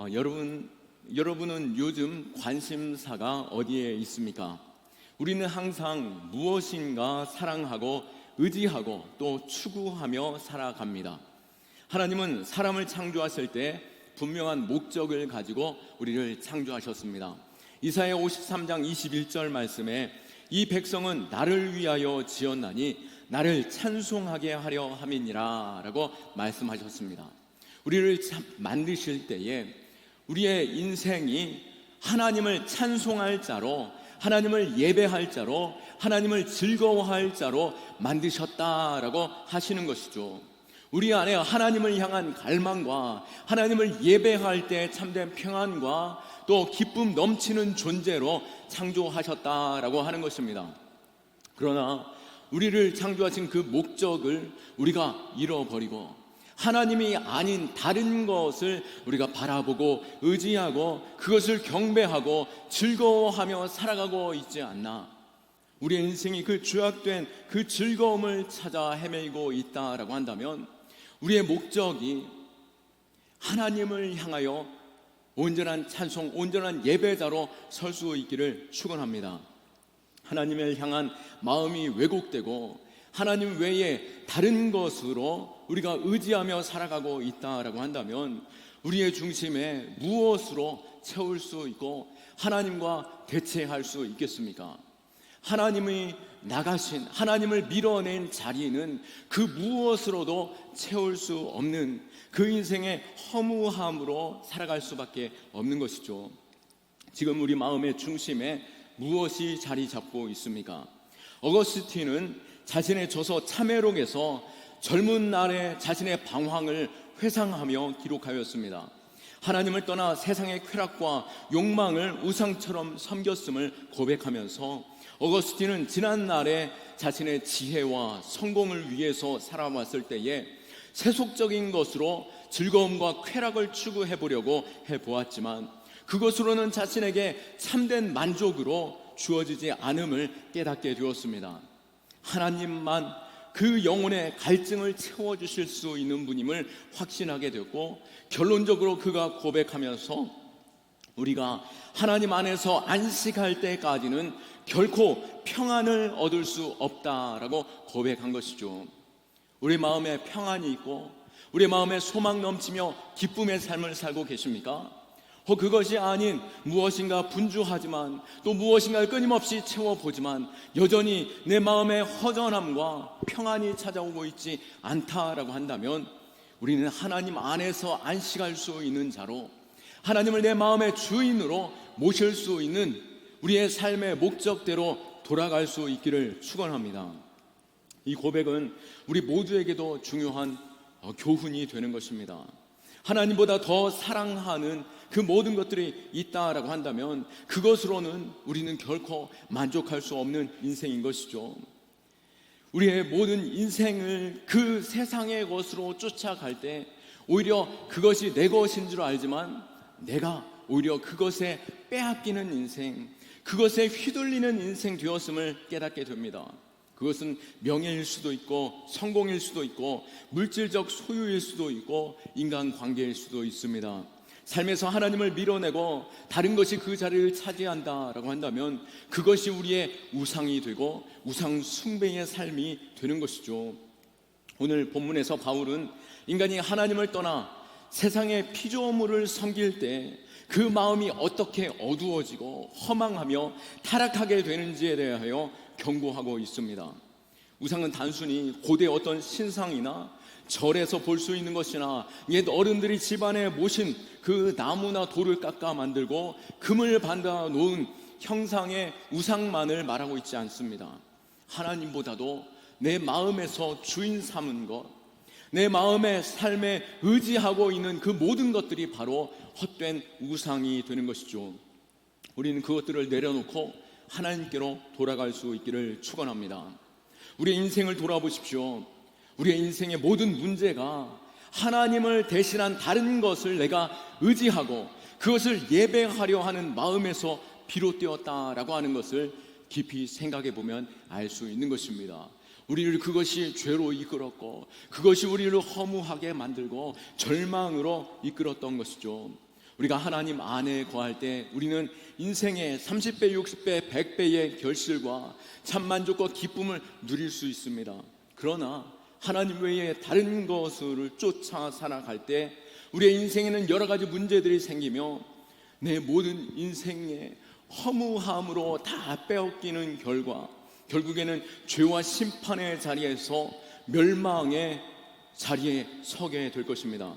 여러분은 요즘 관심사가 어디에 있습니까? 우리는 항상 무엇인가 사랑하고 의지하고 또 추구하며 살아갑니다. 하나님은 사람을 창조하실 때 분명한 목적을 가지고 우리를 창조하셨습니다. 이사야 53장 21절 말씀에 이 백성은 나를 위하여 지었나니 나를 찬송하게 하려 함이니라 라고 말씀하셨습니다. 우리를 만드실 때에 우리의 인생이 하나님을 찬송할 자로, 하나님을 예배할 자로, 하나님을 즐거워할 자로 만드셨다라고 하시는 것이죠. 우리 안에 하나님을 향한 갈망과 하나님을 예배할 때 참된 평안과 또 기쁨 넘치는 존재로 창조하셨다라고 하는 것입니다. 그러나 우리를 창조하신 그 목적을 우리가 잃어버리고 하나님이 아닌 다른 것을 우리가 바라보고 의지하고 그것을 경배하고 즐거워하며 살아가고 있지 않나. 우리의 인생이 그 죄악된 그 즐거움을 찾아 헤매고 있다라고 한다면 우리의 목적이 하나님을 향하여 온전한 찬송, 온전한 예배자로 설 수 있기를 축원합니다. 하나님을 향한 마음이 왜곡되고 하나님 외에 다른 것으로 우리가 의지하며 살아가고 있다라고 한다면 우리의 중심에 무엇으로 채울 수 있고 하나님과 대체할 수 있겠습니까? 하나님이 나가신, 하나님을 밀어낸 자리는 그 무엇으로도 채울 수 없는 그 인생의 허무함으로 살아갈 수밖에 없는 것이죠. 지금 우리 마음의 중심에 무엇이 자리 잡고 있습니까? 어거스틴은 자신의 저서 참회록에서 젊은 날의 자신의 방황을 회상하며 기록하였습니다. 하나님을 떠나 세상의 쾌락과 욕망을 우상처럼 섬겼음을 고백하면서 어거스틴은 지난 날에 자신의 지혜와 성공을 위해서 살아왔을 때에 세속적인 것으로 즐거움과 쾌락을 추구해 보려고 해보았지만 그것으로는 자신에게 참된 만족으로 주어지지 않음을 깨닫게 되었습니다. 하나님만 그 영혼의 갈증을 채워주실 수 있는 분임을 확신하게 되었고 결론적으로 그가 고백하면서 우리가 하나님 안에서 안식할 때까지는 결코 평안을 얻을 수 없다라고 고백한 것이죠. 우리 마음에 평안이 있고 우리 마음에 소망 넘치며 기쁨의 삶을 살고 계십니까? 그것이 아닌 무엇인가 분주하지만 또 무엇인가를 끊임없이 채워보지만 여전히 내 마음에 허전함과 평안이 찾아오고 있지 않다라고 한다면 우리는 하나님 안에서 안식할 수 있는 자로 하나님을 내 마음의 주인으로 모실 수 있는 우리의 삶의 목적대로 돌아갈 수 있기를 축원합니다. 이 고백은 우리 모두에게도 중요한 교훈이 되는 것입니다. 하나님보다 더 사랑하는 그 모든 것들이 있다라고 한다면 그것으로는 우리는 결코 만족할 수 없는 인생인 것이죠. 우리의 모든 인생을 그 세상의 것으로 쫓아갈 때 오히려 그것이 내 것인 줄 알지만 내가 오히려 그것에 빼앗기는 인생, 그것에 휘둘리는 인생 되었음을 깨닫게 됩니다. 그것은 명예일 수도 있고 성공일 수도 있고 물질적 소유일 수도 있고 인간관계일 수도 있습니다. 삶에서 하나님을 밀어내고 다른 것이 그 자리를 차지한다라고 한다면 그것이 우리의 우상이 되고 우상 숭배의 삶이 되는 것이죠. 오늘 본문에서 바울은 인간이 하나님을 떠나 세상의 피조물을 섬길 때 그 마음이 어떻게 어두워지고 허망하며 타락하게 되는지에 대하여 경고하고 있습니다. 우상은 단순히 고대 어떤 신상이나 절에서 볼 수 있는 것이나 옛 어른들이 집안에 모신 그 나무나 돌을 깎아 만들고 금을 받아 놓은 형상의 우상만을 말하고 있지 않습니다. 하나님보다도 내 마음에서 주인 삼은 것, 내 마음의 삶에 의지하고 있는 그 모든 것들이 바로 헛된 우상이 되는 것이죠. 우리는 그것들을 내려놓고 하나님께로 돌아갈 수 있기를 축원합니다. 우리의 인생을 돌아보십시오. 우리의 인생의 모든 문제가 하나님을 대신한 다른 것을 내가 의지하고 그것을 예배하려 하는 마음에서 비롯되었다라고 하는 것을 깊이 생각해 보면 알 수 있는 것입니다. 우리를 그것이 죄로 이끌었고 그것이 우리를 허무하게 만들고 절망으로 이끌었던 것이죠. 우리가 하나님 안에 거할 때 우리는 인생의 30배, 60배, 100배의 결실과 참만족과 기쁨을 누릴 수 있습니다. 그러나 하나님 외에 다른 것을 쫓아 살아갈 때 우리의 인생에는 여러 가지 문제들이 생기며 내 모든 인생의 허무함으로 다 빼앗기는 결과 결국에는 죄와 심판의 자리에서 멸망의 자리에 서게 될 것입니다.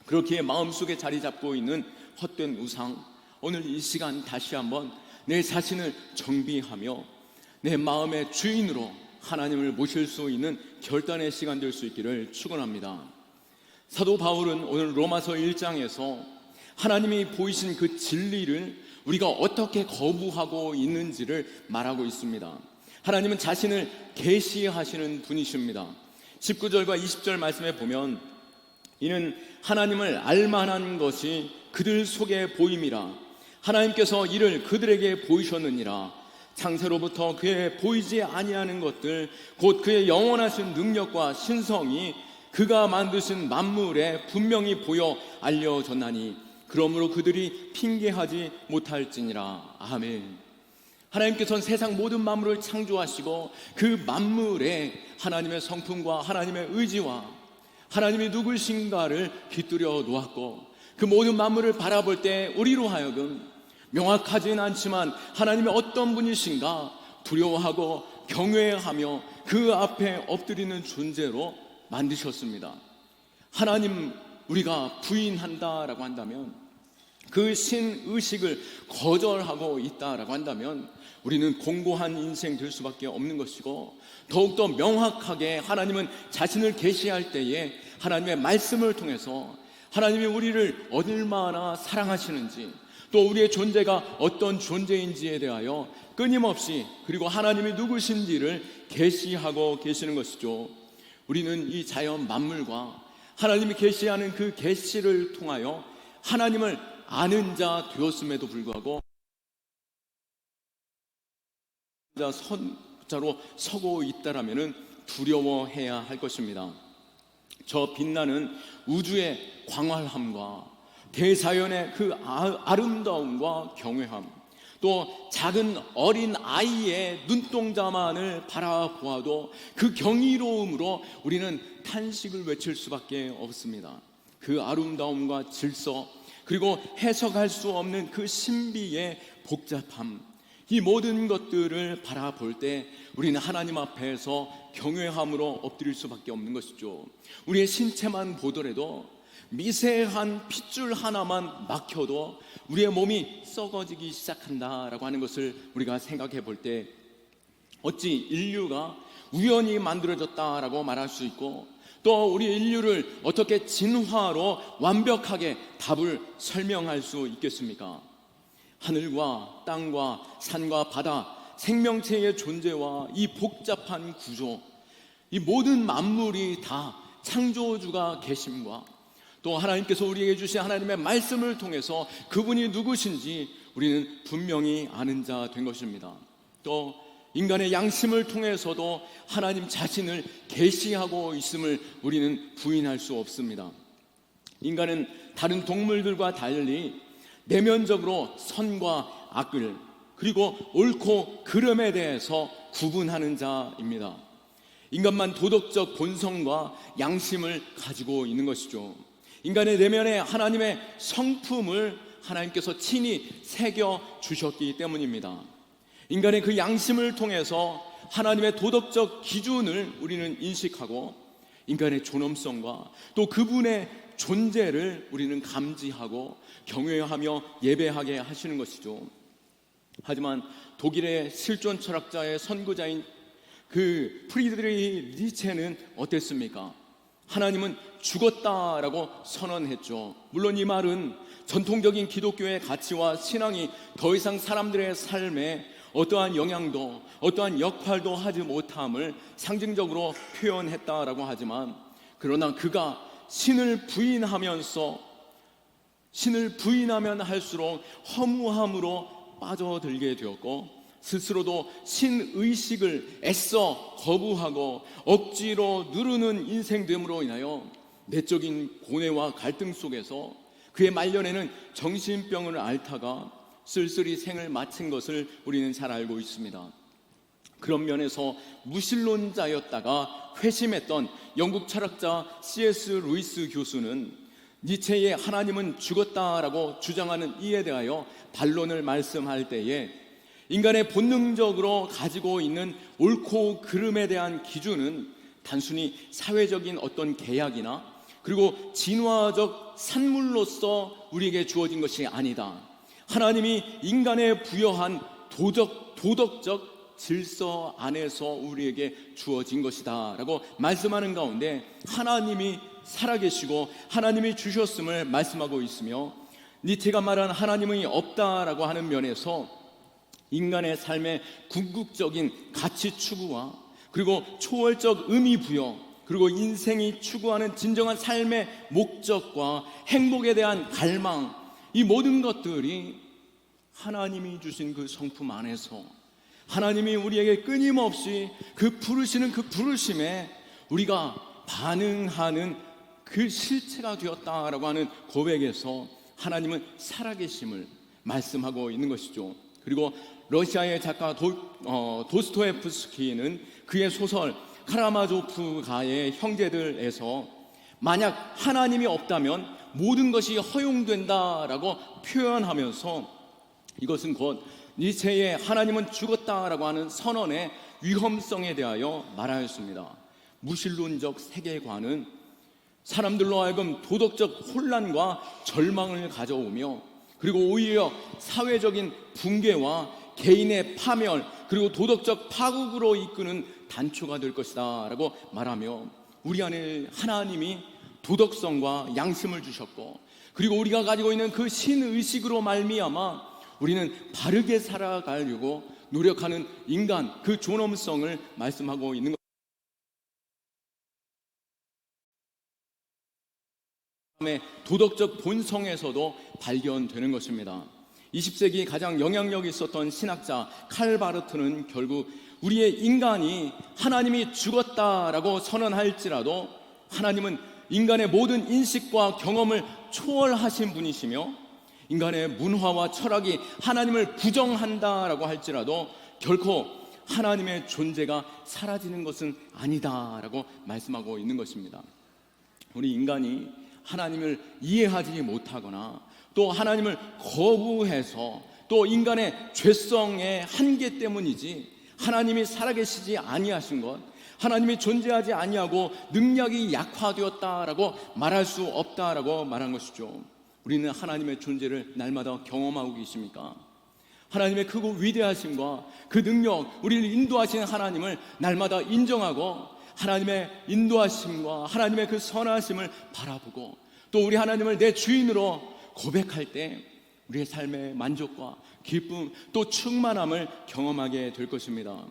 그렇기에 마음속에 자리 잡고 있는 헛된 우상, 오늘 이 시간 다시 한번 내 자신을 정비하며 내 마음의 주인으로 하나님을 모실 수 있는 결단의 시간 될 수 있기를 축원합니다. 사도 바울은 오늘 로마서 1장에서 하나님이 보이신 그 진리를 우리가 어떻게 거부하고 있는지를 말하고 있습니다. 하나님은 자신을 계시하시는 분이십니다. 19절과 20절 말씀에 보면 이는 하나님을 알만한 것이 그들 속에 보임이라 하나님께서 이를 그들에게 보이셨느니라. 창세로부터 그의 보이지 아니하는 것들 곧 그의 영원하신 능력과 신성이 그가 만드신 만물에 분명히 보여 알려졌나니 그러므로 그들이 핑계하지 못할지니라. 아멘. 하나님께서는 세상 모든 만물을 창조하시고 그 만물에 하나님의 성품과 하나님의 의지와 하나님이 누구신가를 깃들여 놓았고 그 모든 만물을 바라볼 때 우리로 하여금 명확하지는 않지만 하나님의 어떤 분이신가 두려워하고 경외하며 그 앞에 엎드리는 존재로 만드셨습니다. 하나님 우리가 부인한다라고 한다면 그 신의식을 거절하고 있다라고 한다면 우리는 공고한 인생 될 수밖에 없는 것이고 더욱더 명확하게 하나님은 자신을 계시할 때에 하나님의 말씀을 통해서 하나님이 우리를 얼마나 사랑하시는지 또 우리의 존재가 어떤 존재인지에 대하여 끊임없이 그리고 하나님이 누구신지를 계시하고 계시는 것이죠. 우리는 이 자연 만물과 하나님이 계시하는 그 계시를 통하여 하나님을 아는 자 되었음에도 불구하고 선자로 서고 있다라면 두려워해야 할 것입니다. 저 빛나는 우주의 광활함과 대자연의 그 아름다움과 경외함, 또 작은 어린 아이의 눈동자만을 바라보아도 그 경이로움으로 우리는 탄식을 외칠 수밖에 없습니다. 그 아름다움과 질서 그리고 해석할 수 없는 그 신비의 복잡함, 이 모든 것들을 바라볼 때 우리는 하나님 앞에서 경외함으로 엎드릴 수밖에 없는 것이죠. 우리의 신체만 보더라도 미세한 핏줄 하나만 막혀도 우리의 몸이 썩어지기 시작한다라고 하는 것을 우리가 생각해 볼 때 어찌 인류가 우연히 만들어졌다라고 말할 수 있고 또 우리 인류를 어떻게 진화로 완벽하게 답을 설명할 수 있겠습니까? 하늘과 땅과 산과 바다, 생명체의 존재와 이 복잡한 구조, 이 모든 만물이 다 창조주가 계심과 또 하나님께서 우리에게 주신 하나님의 말씀을 통해서 그분이 누구신지 우리는 분명히 아는 자 된 것입니다. 또 인간의 양심을 통해서도 하나님 자신을 계시하고 있음을 우리는 부인할 수 없습니다. 인간은 다른 동물들과 달리 내면적으로 선과 악을 그리고 옳고 그름에 대해서 구분하는 자입니다. 인간만 도덕적 본성과 양심을 가지고 있는 것이죠. 인간의 내면에 하나님의 성품을 하나님께서 친히 새겨 주셨기 때문입니다. 인간의 그 양심을 통해서 하나님의 도덕적 기준을 우리는 인식하고 인간의 존엄성과 또 그분의 존재를 우리는 감지하고 경외하며 예배하게 하시는 것이죠. 하지만 독일의 실존 철학자의 선구자인 그 프리드리히 니체는 어땠습니까? 하나님은 죽었다라고 선언했죠. 물론 이 말은 전통적인 기독교의 가치와 신앙이 더 이상 사람들의 삶에 어떠한 영향도 어떠한 역할도 하지 못함을 상징적으로 표현했다라고 하지만 그러나 그가 신을 부인하면 할수록 허무함으로 빠져들게 되었고 스스로도 신의식을 애써 거부하고 억지로 누르는 인생됨으로 인하여 내적인 고뇌와 갈등 속에서 그의 말년에는 정신병을 앓다가 쓸쓸히 생을 마친 것을 우리는 잘 알고 있습니다. 그런 면에서 무신론자였다가 회심했던 영국 철학자 C.S. 루이스 교수는 니체의 하나님은 죽었다라고 주장하는 이에 대하여 반론을 말씀할 때에 인간의 본능적으로 가지고 있는 옳고 그름에 대한 기준은 단순히 사회적인 어떤 계약이나 그리고 진화적 산물로서 우리에게 주어진 것이 아니다. 하나님이 인간에 부여한 도덕적 질서 안에서 우리에게 주어진 것이다 라고 말씀하는 가운데 하나님이 살아계시고 하나님이 주셨음을 말씀하고 있으며, 니체가 말한 하나님이 없다라고 하는 면에서 인간의 삶의 궁극적인 가치 추구와 그리고 초월적 의미 부여, 그리고 인생이 추구하는 진정한 삶의 목적과 행복에 대한 갈망, 이 모든 것들이 하나님이 주신 그 성품 안에서 하나님이 우리에게 끊임없이 그 부르시는 그 부르심에 우리가 반응하는 그 실체가 되었다라고 하는 고백에서 하나님은 살아계심을 말씀하고 있는 것이죠. 그리고 러시아의 작가 도스토옙스키는 그의 소설 카라마조프가의 형제들에서 만약 하나님이 없다면 모든 것이 허용된다라고 표현하면서 이것은 곧 니체의 하나님은 죽었다라고 하는 선언의 위험성에 대하여 말하였습니다. 무신론적 세계관은 사람들로 하여금 도덕적 혼란과 절망을 가져오며 그리고 오히려 사회적인 붕괴와 개인의 파멸 그리고 도덕적 파국으로 이끄는 단초가 될 것이다 라고 말하며, 우리 안에 하나님이 도덕성과 양심을 주셨고 그리고 우리가 가지고 있는 그 신의식으로 말미암아 우리는 바르게 살아가려고 노력하는 인간, 그 존엄성을 말씀하고 있는 것입니다. 도덕적 본성에서도 발견되는 것입니다. 20세기 가장 영향력이 있었던 신학자 칼 바르트는 결국 우리의 인간이 하나님이 죽었다라고 선언할지라도 하나님은 인간의 모든 인식과 경험을 초월하신 분이시며 인간의 문화와 철학이 하나님을 부정한다라고 할지라도 결코 하나님의 존재가 사라지는 것은 아니다라고 말씀하고 있는 것입니다. 우리 인간이 하나님을 이해하지 못하거나 또 하나님을 거부해서 또 인간의 죄성의 한계 때문이지 하나님이 살아계시지 아니하신 것, 하나님이 존재하지 아니하고 능력이 약화되었다라고 말할 수 없다라고 말한 것이죠. 우리는 하나님의 존재를 날마다 경험하고 계십니까? 하나님의 크고 위대하심과 그 능력, 우리를 인도하시는 하나님을 날마다 인정하고 하나님의 인도하심과 하나님의 그 선하심을 바라보고 또 우리 하나님을 내 주인으로 고백할 때 우리의 삶의 만족과 기쁨 또 충만함을 경험하게 될 것입니다.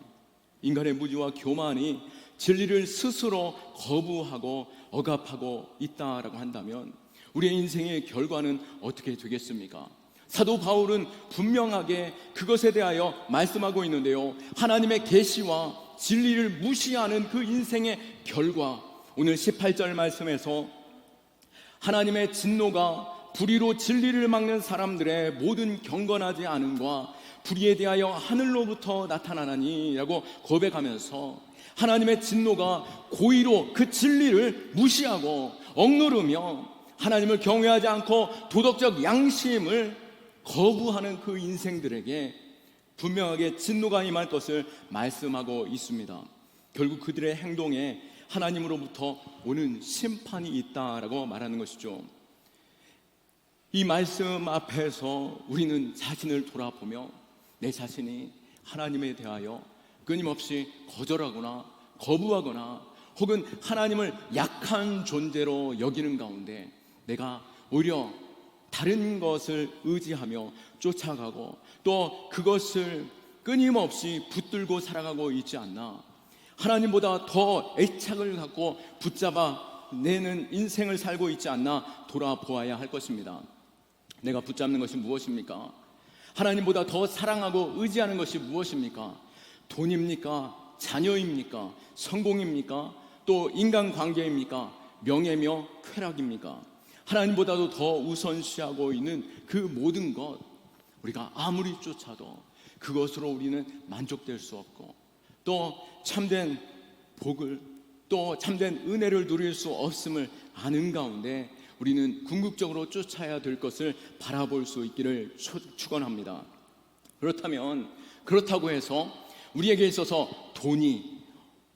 인간의 무지와 교만이 진리를 스스로 거부하고 억압하고 있다라고 한다면 우리의 인생의 결과는 어떻게 되겠습니까? 사도 바울은 분명하게 그것에 대하여 말씀하고 있는데요, 하나님의 계시와 진리를 무시하는 그 인생의 결과, 오늘 18절 말씀에서 하나님의 진노가 불의로 진리를 막는 사람들의 모든 경건하지 않음과 불의에 대하여 하늘로부터 나타나나니 라고 고백하면서 하나님의 진노가 고의로 그 진리를 무시하고 억누르며 하나님을 경외하지 않고 도덕적 양심을 거부하는 그 인생들에게 분명하게 진노가 임할 것을 말씀하고 있습니다. 결국 그들의 행동에 하나님으로부터 오는 심판이 있다라고 말하는 것이죠. 이 말씀 앞에서 우리는 자신을 돌아보며 내 자신이 하나님에 대하여 끊임없이 거절하거나 거부하거나 혹은 하나님을 약한 존재로 여기는 가운데 내가 오히려 다른 것을 의지하며 쫓아가고 또 그것을 끊임없이 붙들고 살아가고 있지 않나, 하나님보다 더 애착을 갖고 붙잡아 내는 인생을 살고 있지 않나 돌아보아야 할 것입니다. 내가 붙잡는 것이 무엇입니까? 하나님보다 더 사랑하고 의지하는 것이 무엇입니까? 돈입니까? 자녀입니까? 성공입니까? 또 인간관계입니까? 명예며 쾌락입니까? 하나님보다도 더 우선시하고 있는 그 모든 것, 우리가 아무리 쫓아도 그것으로 우리는 만족될 수 없고, 또 참된 복을, 또 참된 은혜를 누릴 수 없음을 아는 가운데 우리는 궁극적으로 쫓아야 될 것을 바라볼 수 있기를 축원합니다. 그렇다고 해서 우리에게 있어서 돈이,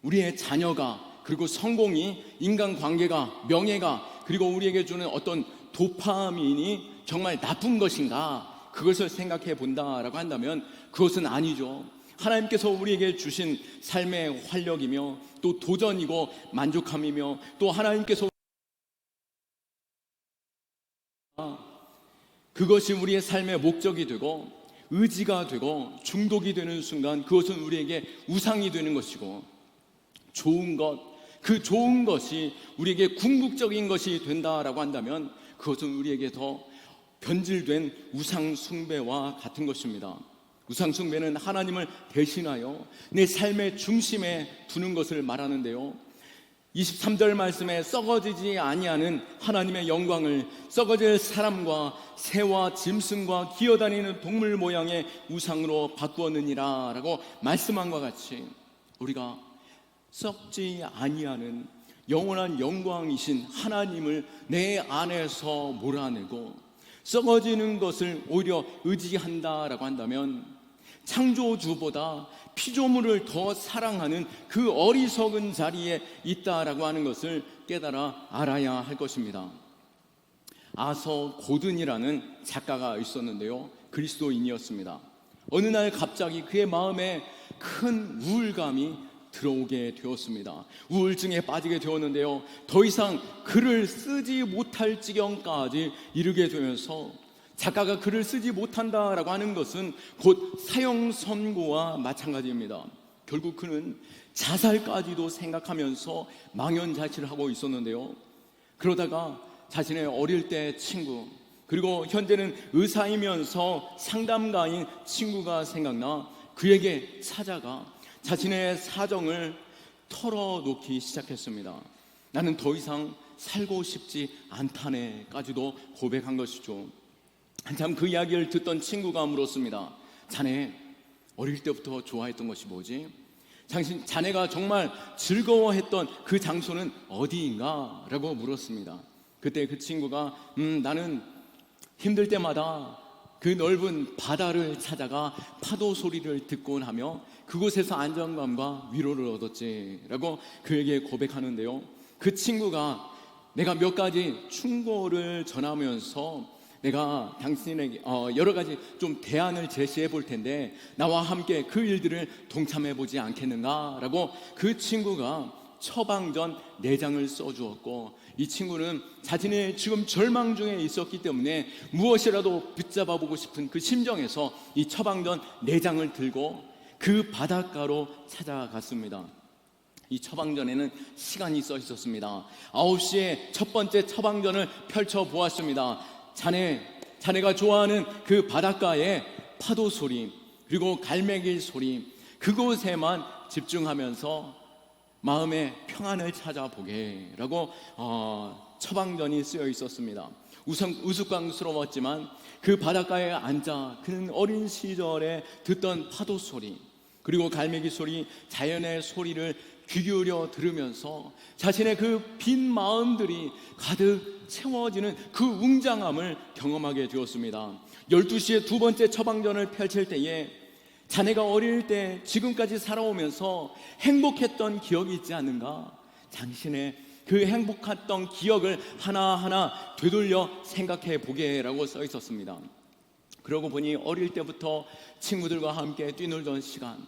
우리의 자녀가, 그리고 성공이, 인간관계가, 명예가, 그리고 우리에게 주는 어떤 도파민이 정말 나쁜 것인가, 그것을 생각해 본다라고 한다면 그것은 아니죠. 하나님께서 우리에게 주신 삶의 활력이며 또 도전이고 만족함이며, 또 하나님께서 그것이 우리의 삶의 목적이 되고 의지가 되고 중독이 되는 순간 그것은 우리에게 우상이 되는 것이고, 좋은 것, 그 좋은 것이 우리에게 궁극적인 것이 된다라고 한다면 그것은 우리에게 더 변질된 우상 숭배와 같은 것입니다. 우상 숭배는 하나님을 대신하여 내 삶의 중심에 두는 것을 말하는데요, 23절 말씀에 썩어지지 아니하는 하나님의 영광을 썩어질 사람과 새와 짐승과 기어다니는 동물 모양의 우상으로 바꾸었느니라 라고 말씀한 것 같이, 우리가 썩지 아니하는 영원한 영광이신 하나님을 내 안에서 몰아내고 썩어지는 것을 오히려 의지한다라고 한다면 창조주보다 피조물을 더 사랑하는 그 어리석은 자리에 있다라고 하는 것을 깨달아 알아야 할 것입니다. 아서 고든이라는 작가가 있었는데요, 그리스도인이었습니다. 어느 날 갑자기 그의 마음에 큰 우울감이 들어오게 되었습니다. 우울증에 빠지게 되었는데요, 더 이상 글을 쓰지 못할 지경까지 이르게 되면서, 작가가 글을 쓰지 못한다라고 하는 것은 곧 사형 선고와 마찬가지입니다. 결국 그는 자살까지도 생각하면서 망연자실을 하고 있었는데요, 그러다가 자신의 어릴 때 친구, 그리고 현재는 의사이면서 상담가인 친구가 생각나 그에게 찾아가 자신의 사정을 털어놓기 시작했습니다. 나는 더 이상 살고 싶지 않다네까지도 고백한 것이죠. 한참 그 이야기를 듣던 친구가 물었습니다. 자네 어릴 때부터 좋아했던 것이 뭐지? 자네가 정말 즐거워했던 그 장소는 어디인가? 라고 물었습니다. 그때 그 친구가 나는 힘들 때마다 그 넓은 바다를 찾아가 파도 소리를 듣곤 하며 그곳에서 안정감과 위로를 얻었지 라고 그에게 고백하는데요, 그 친구가 내가 몇 가지 충고를 전하면서 내가 당신에게 여러 가지 좀 대안을 제시해 볼 텐데 나와 함께 그 일들을 동참해 보지 않겠는가 라고 그 친구가 처방전 4장을 써주었고, 이 친구는 자신의 지금 절망 중에 있었기 때문에 무엇이라도 붙잡아 보고 싶은 그 심정에서 이 처방전 4장을 들고 그 바닷가로 찾아갔습니다. 이 처방전에는 시간이 써 있었습니다. 9시에 첫 번째 처방전을 펼쳐 보았습니다. 자네가 좋아하는 그 바닷가의 파도 소리, 그리고 갈매기 소리, 그곳에만 집중하면서 마음의 평안을 찾아보게 라고 처방전이 쓰여 있었습니다. 우스꽝스러웠지만 그 바닷가에 앉아 그는 어린 시절에 듣던 파도 소리, 그리고 갈매기 소리, 자연의 소리를 귀 기울여 들으면서 자신의 그 빈 마음들이 가득 채워지는 그 웅장함을 경험하게 되었습니다. 12시에 두 번째 처방전을 펼칠 때에 자네가 어릴 때 지금까지 살아오면서 행복했던 기억이 있지 않는가? 당신의 그 행복했던 기억을 하나하나 되돌려 생각해 보게라고 써 있었습니다. 그러고 보니 어릴 때부터 친구들과 함께 뛰놀던 시간,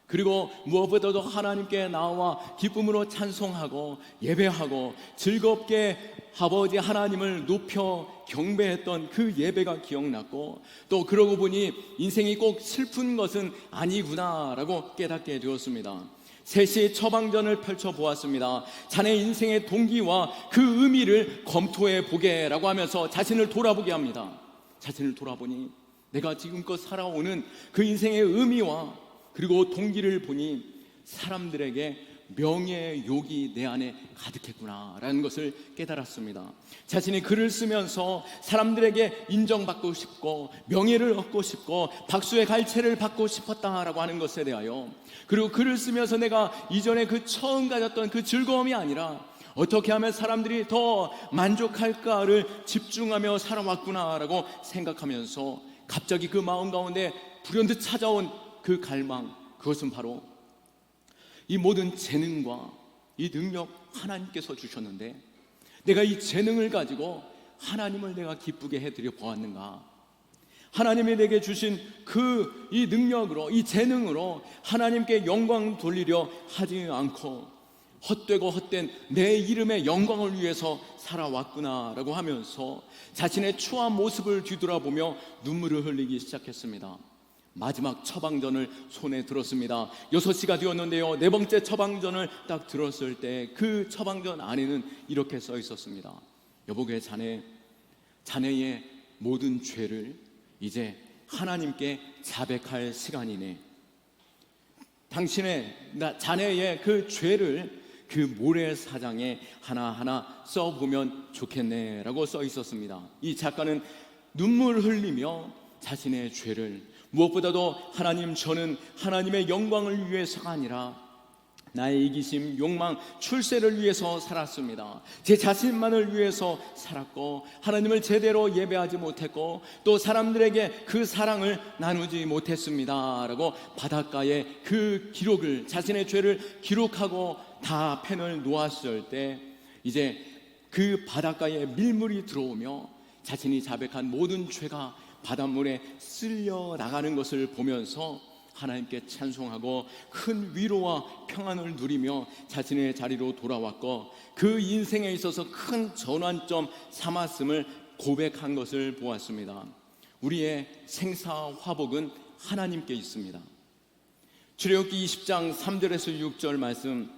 그리고 무엇보다도 하나님께 나와 기쁨으로 찬송하고 예배하고 즐겁게 아버지 하나님을 높여 경배했던 그 예배가 기억났고, 또 그러고 보니 인생이 꼭 슬픈 것은 아니구나라고 깨닫게 되었습니다. 3시에 처방전을 펼쳐보았습니다. 자네 인생의 동기와 그 의미를 검토해 보게라고 하면서 자신을 돌아보게 합니다. 자신을 돌아보니 내가 지금껏 살아오는 그 인생의 의미와 그리고 동기를 보니 사람들에게 명예의 욕이 내 안에 가득했구나라는 것을 깨달았습니다. 자신이 글을 쓰면서 사람들에게 인정받고 싶고 명예를 얻고 싶고 박수의 갈채를 받고 싶었다라고 하는 것에 대하여, 그리고 글을 쓰면서 내가 이전에 그 처음 가졌던 그 즐거움이 아니라 어떻게 하면 사람들이 더 만족할까를 집중하며 살아왔구나라고 생각하면서 갑자기 그 마음 가운데 불현듯 찾아온 그 갈망, 그것은 바로 이 모든 재능과 이 능력 하나님께서 주셨는데 내가 이 재능을 가지고 하나님을 내가 기쁘게 해드려 보았는가? 하나님이 내게 주신 그 이 능력으로, 이 재능으로 하나님께 영광 돌리려 하지 않고 헛되고 헛된 내 이름의 영광을 위해서 살아왔구나라고 하면서 자신의 추한 모습을 뒤돌아보며 눈물을 흘리기 시작했습니다. 마지막 처방전을 손에 들었습니다. 6시가 되었는데요, 4번째 처방전을 딱 들었을 때 그 처방전 안에는 이렇게 써 있었습니다. 여보게 자네의 모든 죄를 이제 하나님께 자백할 시간이네. 자네의 그 죄를 그 모래사장에 하나하나 써보면 좋겠네 라고 써 있었습니다. 이 작가는 눈물 흘리며 자신의 죄를, 무엇보다도 하나님, 저는 하나님의 영광을 위해서가 아니라 나의 이기심, 욕망, 출세를 위해서 살았습니다. 제 자신만을 위해서 살았고 하나님을 제대로 예배하지 못했고 또 사람들에게 그 사랑을 나누지 못했습니다 라고 바닷가에 그 기록을, 자신의 죄를 기록하고 다 펜을 놓았을 때 이제 그 바닷가에 밀물이 들어오며 자신이 자백한 모든 죄가 바닷물에 쓸려 나가는 것을 보면서 하나님께 찬송하고 큰 위로와 평안을 누리며 자신의 자리로 돌아왔고 그 인생에 있어서 큰 전환점 삼았음을 고백한 것을 보았습니다. 우리의 생사화복은 하나님께 있습니다. 출애굽기 20장 3절에서 6절 말씀,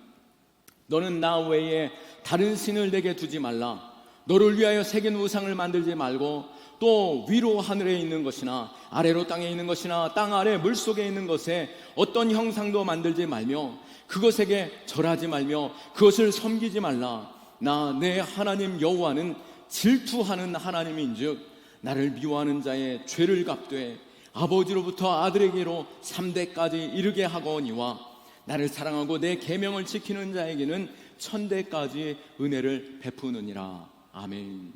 너는 나 외에 다른 신을 내게 두지 말라. 너를 위하여 새긴 우상을 만들지 말고 또 위로 하늘에 있는 것이나 아래로 땅에 있는 것이나 땅 아래 물속에 있는 것에 어떤 형상도 만들지 말며 그것에게 절하지 말며 그것을 섬기지 말라. 나 내 하나님 여호와는 질투하는 하나님인즉 나를 미워하는 자의 죄를 갚되 아버지로부터 아들에게로 3대까지 이르게 하거니와 나를 사랑하고 내 계명을 지키는 자에게는 1000대까지 은혜를 베푸느니라. 아멘.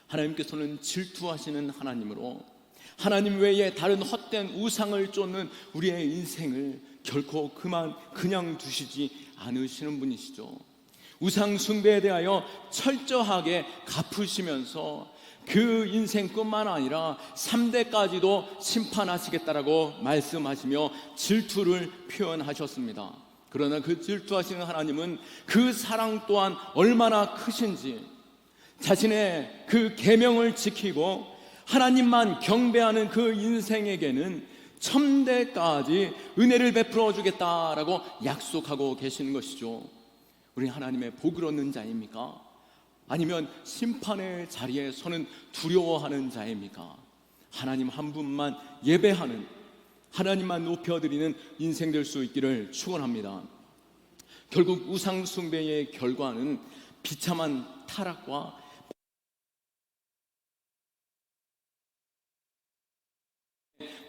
하나님께서는 질투하시는 하나님으로 하나님 외에 다른 헛된 우상을 쫓는 우리의 인생을 결코 그냥 두시지 않으시는 분이시죠. 우상 숭배에 대하여 철저하게 갚으시면서 그 인생뿐만 아니라 3대까지도 심판하시겠다라고 말씀하시며 질투를 표현하셨습니다. 그러나 그 질투하시는 하나님은 그 사랑 또한 얼마나 크신지, 자신의 그 계명을 지키고 하나님만 경배하는 그 인생에게는 1000대까지 은혜를 베풀어 주겠다라고 약속하고 계시는 것이죠. 우리 하나님의 복을 얻는 자입니까? 아니면 심판의 자리에 서는 두려워하는 자입니까? 하나님 한 분만 예배하는, 하나님만 높여드리는 인생 될 수 있기를 축원합니다. 결국 우상 숭배의 결과는 비참한 타락과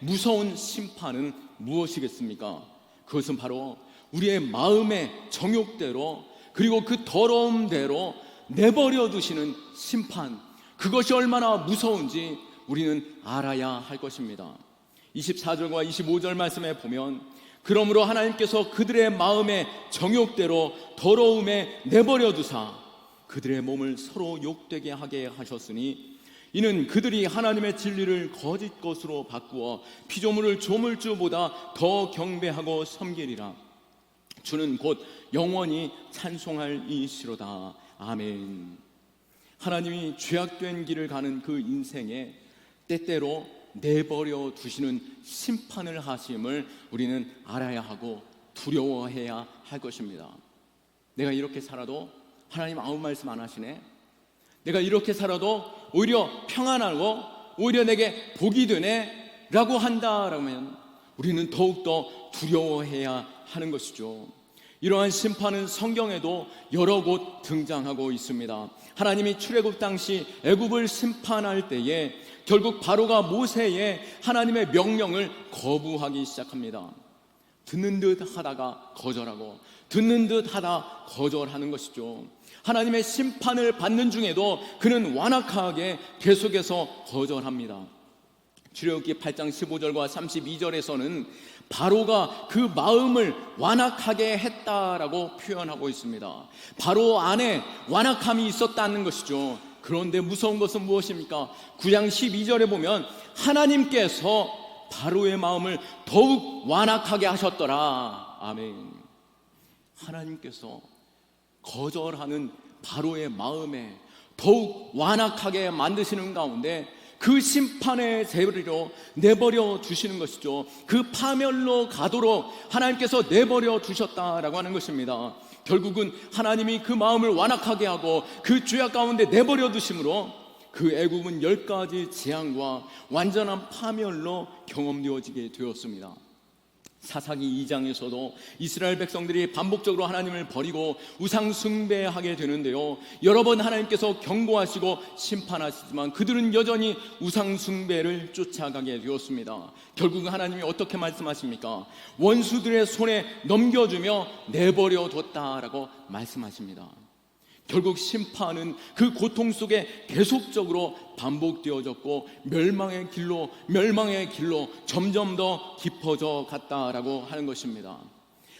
무서운 심판은 무엇이겠습니까? 그것은 바로 우리의 마음의 정욕대로 그리고 그 더러움대로 내버려 두시는 심판, 그것이 얼마나 무서운지 우리는 알아야 할 것입니다. 24절과 25절 말씀에 보면 그러므로 하나님께서 그들의 마음의 정욕대로 더러움에 내버려 두사 그들의 몸을 서로 욕되게 하게 하셨으니 이는 그들이 하나님의 진리를 거짓 것으로 바꾸어 피조물을 조물주보다 더 경배하고 섬기리라. 주는 곧 영원히 찬송할 이시로다. 아멘. 하나님이 죄악된 길을 가는 그 인생에 때때로 내버려 두시는 심판을 하심을 우리는 알아야 하고 두려워해야 할 것입니다. 내가 이렇게 살아도 하나님 아무 말씀 안 하시네, 내가 이렇게 살아도 오히려 평안하고 오히려 내게 복이 되네 라고 한다라면 우리는 더욱더 두려워해야 하는 것이죠. 이러한 심판은 성경에도 여러 곳 등장하고 있습니다. 하나님이 출애굽 당시 애굽을 심판할 때에 결국 바로가 모세의 하나님의 명령을 거부하기 시작합니다. 듣는 듯 하다가 거절하고 듣는 듯 하다 거절하는 것이죠. 하나님의 심판을 받는 중에도 그는 완악하게 계속해서 거절합니다. 출애굽기 8장 15절과 32절에서는 바로가 그 마음을 완악하게 했다라고 표현하고 있습니다. 바로 안에 완악함이 있었다는 것이죠. 그런데 무서운 것은 무엇입니까? 9장 12절에 보면 하나님께서 바로의 마음을 더욱 완악하게 하셨더라. 아멘. 하나님께서 거절하는 바로의 마음에 더욱 완악하게 만드시는 가운데 그 심판의 재리로 내버려 두시는 것이죠. 그 파멸로 가도록 하나님께서 내버려 두셨다라고 하는 것입니다. 결국은 하나님이 그 마음을 완악하게 하고 그 죄악 가운데 내버려 두심으로 그 애굽은 10가지 재앙과 완전한 파멸로 경험되어지게 되었습니다. 사사기 2장에서도 이스라엘 백성들이 반복적으로 하나님을 버리고 우상 숭배하게 되는데요, 여러 번 하나님께서 경고하시고 심판하시지만 그들은 여전히 우상 숭배를 쫓아가게 되었습니다. 결국 하나님이 어떻게 말씀하십니까? 원수들의 손에 넘겨주며 내버려 뒀다라고 말씀하십니다. 결국 심판은 그 고통 속에 계속적으로 반복되어졌고 멸망의 길로 점점 더 깊어져 갔다라고 하는 것입니다.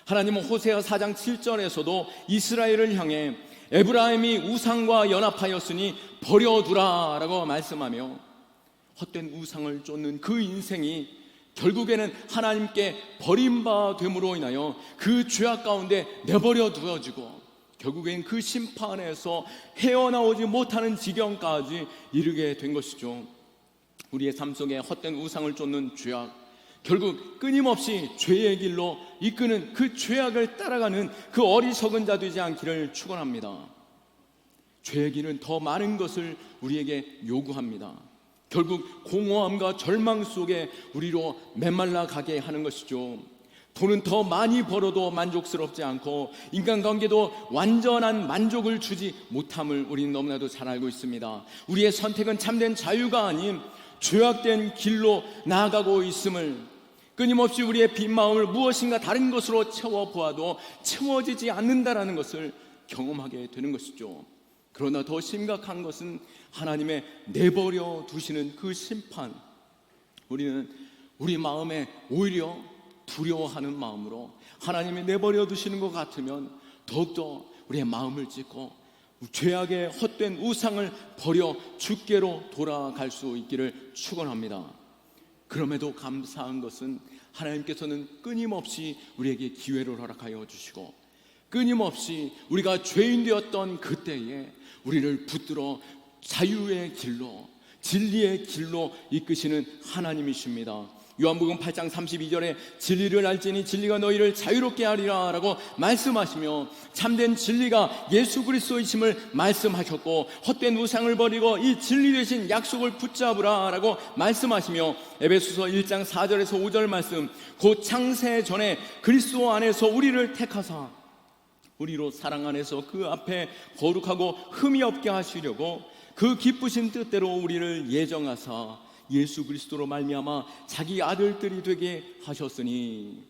하나님은 호세아 4장 7절에서도 이스라엘을 향해 에브라임이 우상과 연합하였으니 버려두라라고 말씀하며 헛된 우상을 쫓는 그 인생이 결국에는 하나님께 버림받음으로 인하여 그 죄악 가운데 내버려 두어지고 결국엔 그 심판에서 헤어나오지 못하는 지경까지 이르게 된 것이죠. 우리의 삶 속에 헛된 우상을 쫓는 죄악, 결국 끊임없이 죄의 길로 이끄는 그 죄악을 따라가는 그 어리석은 자 되지 않기를 축원합니다. 죄의 길은 더 많은 것을 우리에게 요구합니다. 결국 공허함과 절망 속에 우리로 메말라 가게 하는 것이죠. 돈은 더 많이 벌어도 만족스럽지 않고 인간관계도 완전한 만족을 주지 못함을 우리는 너무나도 잘 알고 있습니다. 우리의 선택은 참된 자유가 아닌 죄악된 길로 나아가고 있음을, 끊임없이 우리의 빈 마음을 무엇인가 다른 것으로 채워보아도 채워지지 않는다라는 것을 경험하게 되는 것이죠. 그러나 더 심각한 것은 하나님의 내버려 두시는 그 심판. 우리는 우리 마음에 오히려 두려워하는 마음으로 하나님이 내버려 두시는 것 같으면 더욱더 우리의 마음을 찢고 죄악의 헛된 우상을 버려 주께로 돌아갈 수 있기를 축원합니다. 그럼에도 감사한 것은 하나님께서는 끊임없이 우리에게 기회를 허락하여 주시고 끊임없이 우리가 죄인 되었던 그때에 우리를 붙들어 자유의 길로, 진리의 길로 이끄시는 하나님이십니다. 요한복음 8장 32절에 진리를 알지니 진리가 너희를 자유롭게 하리라 라고 말씀하시며 참된 진리가 예수 그리스도이심을 말씀하셨고 헛된 우상을 버리고 이 진리 되신 약속을 붙잡으라 라고 말씀하시며 에베소서 1장 4절에서 5절 말씀, 곧 창세 전에 그리스도 안에서 우리를 택하사 우리로 사랑 안에서 그 앞에 거룩하고 흠이 없게 하시려고 그 기쁘신 뜻대로 우리를 예정하사 예수 그리스도로 말미암아 자기 아들들이 되게 하셨으니,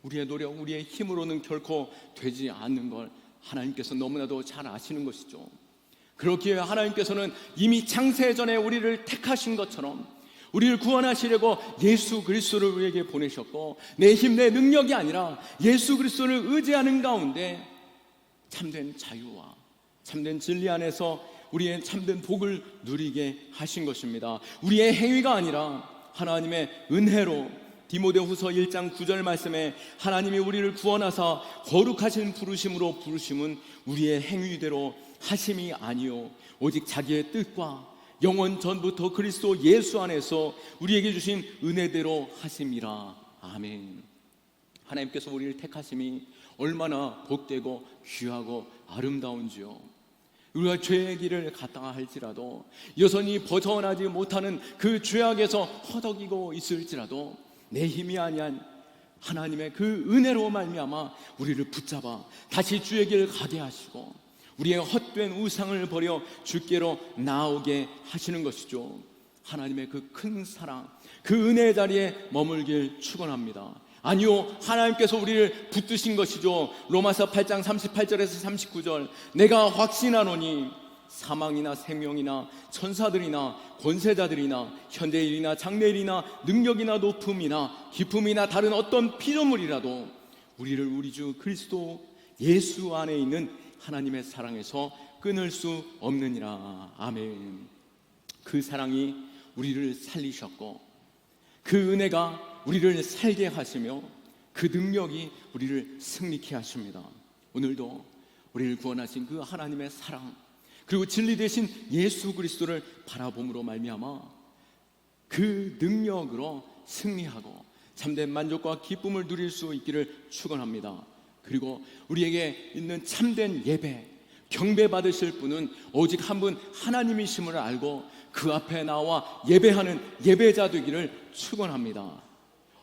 우리의 노력, 우리의 힘으로는 결코 되지 않는 걸 하나님께서 너무나도 잘 아시는 것이죠. 그렇기에 하나님께서는 이미 창세 전에 우리를 택하신 것처럼 우리를 구원하시려고 예수 그리스도를 우리에게 보내셨고, 내 힘, 내 능력이 아니라 예수 그리스도를 의지하는 가운데 참된 자유와 참된 진리 안에서 우리의 참된 복을 누리게 하신 것입니다. 우리의 행위가 아니라 하나님의 은혜로, 디모데후서 1장 9절 말씀에 하나님이 우리를 구원하사 거룩하신 부르심으로 부르심은 우리의 행위대로 하심이 아니요 오직 자기의 뜻과 영원 전부터 그리스도 예수 안에서 우리에게 주신 은혜대로 하심이라. 아멘. 하나님께서 우리를 택하심이 얼마나 복되고 귀하고 아름다운지요. 우리가 죄의 길을 갔다가 할지라도 여전히 벗어나지 못하는 그 죄악에서 허덕이고 있을지라도 내 힘이 아니한 하나님의 그 은혜로 말미암아 우리를 붙잡아 다시 주의 길 가게 하시고 우리의 헛된 우상을 버려 주께로 나오게 하시는 것이죠. 하나님의 그 큰 사랑, 그 은혜의 자리에 머물길 축원합니다. 아니요, 하나님께서 우리를 붙드신 것이죠. 로마서 8장 38절에서 39절, 내가 확신하노니 사망이나 생명이나 천사들이나 권세자들이나 현대일이나 장래일이나 능력이나 높음이나 기품이나 다른 어떤 피조물이라도 우리를 우리 주 그리스도 예수 안에 있는 하나님의 사랑에서 끊을 수 없느니라. 아멘. 그 사랑이 우리를 살리셨고 그 은혜가 우리를 살게 하시며 그 능력이 우리를 승리케 하십니다. 오늘도 우리를 구원하신 그 하나님의 사랑 그리고 진리 되신 예수 그리스도를 바라봄으로 말미암아 그 능력으로 승리하고 참된 만족과 기쁨을 누릴 수 있기를 축원합니다. 그리고 우리에게 있는 참된 예배, 경배 받으실 분은 오직 한 분 하나님이심을 알고 그 앞에 나와 예배하는 예배자 되기를 축원합니다.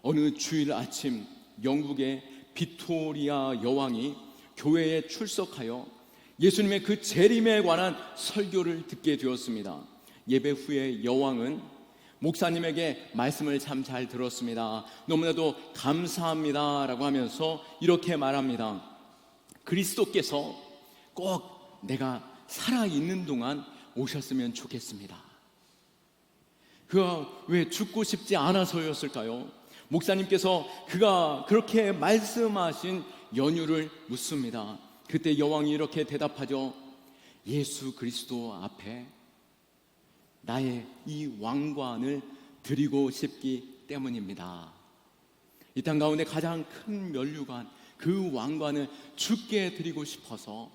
어느 주일 아침 영국의 빅토리아 여왕이 교회에 출석하여 예수님의 그 재림에 관한 설교를 듣게 되었습니다. 예배 후에 여왕은 목사님에게 말씀을 참 잘 들었습니다. 너무나도 감사합니다 라고 하면서 이렇게 말합니다. 그리스도께서 꼭 내가 살아있는 동안 오셨으면 좋겠습니다. 그가 왜 죽고 싶지 않아서였을까요? 목사님께서 그가 그렇게 말씀하신 연유를 묻습니다. 그때 여왕이 이렇게 대답하죠. 예수 그리스도 앞에 나의 이 왕관을 드리고 싶기 때문입니다. 이 땅 가운데 가장 큰 면류관, 그 왕관을 주께 드리고 싶어서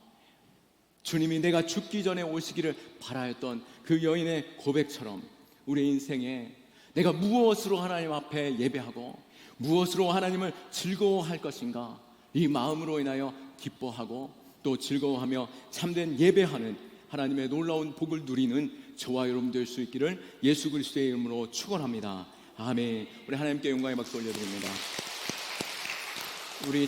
주님이 내가 죽기 전에 오시기를 바라였던 그 여인의 고백처럼 우리 인생에 내가 무엇으로 하나님 앞에 예배하고 무엇으로 하나님을 즐거워할 것인가, 이 마음으로 인하여 기뻐하고 또 즐거워하며 참된 예배하는 하나님의 놀라운 복을 누리는 저와 여러분 될 수 있기를 예수 그리스도의 이름으로 축원합니다. 아멘. 우리 하나님께 영광의 박수 올려드립니다. 우리